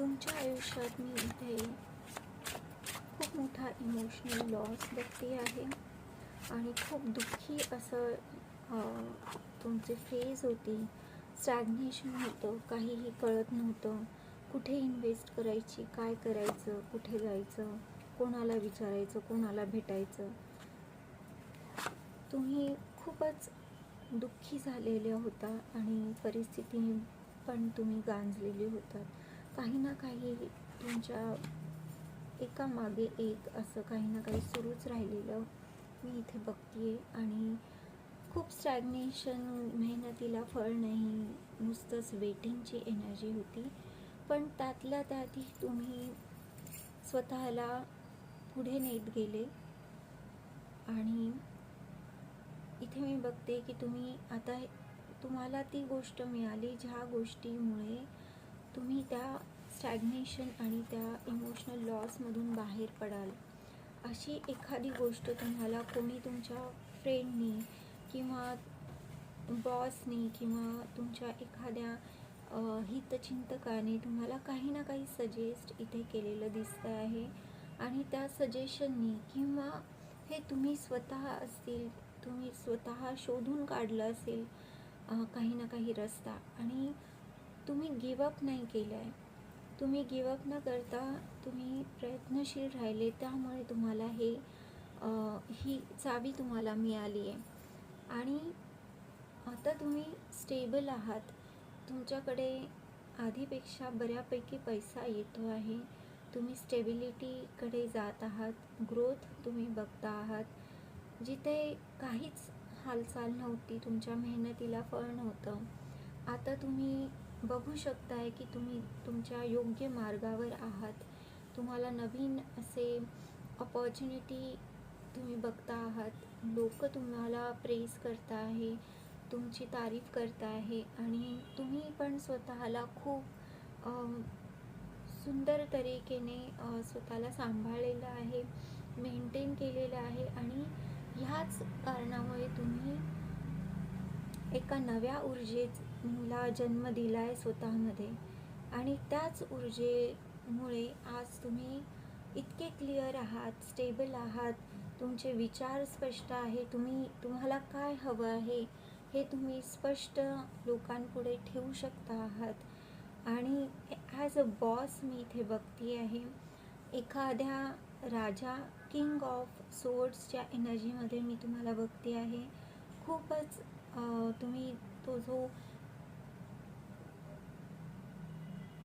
तुमच्या आयुष्यात मी इथे खूप मोठा इमोशनल लॉस बघते आहे आणि खूप दुःखी असं तुमची फेज होती. स्टॅग्नेशन होतं, काहीही कळत नव्हतं. कुठे इन्व्हेस्ट करायची, काय करायचं, कुठे जायचं, कोणाला विचारायचं, कोणाला भेटायचं. तुम्ही खूपच दुःखी झालेले होता आणि परिस्थितीने पण तुम्ही गांजलेले होतात. काही ना काही तुमच्या एकामागे एक असं काही ना काही सुरूच राहिलेलं मी इथे बघते आणि खूप स्टॅग्नेशन, मेहनतीला फळ नाही, नुसतंच वेटिंगची एनर्जी होती. पण त्यातल्या त्यातही तुम्ही स्वतःला पुढे नेत गेले आणि इथे मी बघते की तुम्हाला ती गोष्ट मिळाली ज्या गोष्टीमुळे तुम्ही त्या स्टॅग्नेशन आणि त्या इमोशनल लॉसमधून बाहेर पडाल. अशी एखादी गोष्ट तुम्हाला कोणी तुमच्या फ्रेंडनी किंवा बॉसनी किंवा तुमच्या एखाद्या हितचिंतकाने तुम्हाला काही ना काही सजेस्ट इथे केलेलं दिसतं आहे आणि त्या सजेशननी किंवा हे तुम्ही स्वतः शोधून काढलं असेल काही ना काही रस्ता आणि तुम्ही गिवअप नाही केलं आहे. तुम्ही गिवअप न करता तुम्ही प्रयत्नशील राहिले, त्यामुळे तुम्हाला ही चावी तुम्हाला मिळाली आहे आणि आता तुम्ही स्टेबल आहात. तुमच्याकडे आधीपेक्षा बऱ्यापैकी पैसा येतो आहे. तुम्ही स्टेबिलिटीकडे जात आहात. ग्रोथ तुम्ही बघता आहात. जिथे काहीच हालचाल नव्हती, तुमच्या मेहनतीला फळ नव्हतं, आता तुम्ही बघू शकताय की तुम्ही तुमच्या योग्य मार्गावर आहात. तुम्हाला नवीन असे अपॉर्च्युनिटी तुम्ही बघता आहात. लोक तुम्हाला प्रेस करता आहे, तुमची तारीफ करता आहे आणि तुम्ही पण स्वतःला खूप सुंदर तरीकेने स्वतःला सांभाळलेलं आहे, मेंटेन केलेलं आहे आणि ह्याच कारणामुळे तुम्ही एका नव्या ऊर्जेला जन्म दिला आहे स्वतःमध्ये आणि त्याच ऊर्जेमुळे आज तुम्ही इतके क्लिअर आहात, स्टेबल आहात. तुमचे विचार स्पष्ट आहे. तुम्हाला काय हवं आहे हे तुम्ही स्पष्ट लोकांपुढे ठेवू शकता आहात आणि ॲज अ बॉस मी इथे बघते आहे. एखाद्या राजा, किंग ऑफ सोर्ड्सच्या एनर्जीमध्ये मी तुम्हाला बघते आहे. खूपच तुम्ही तो जो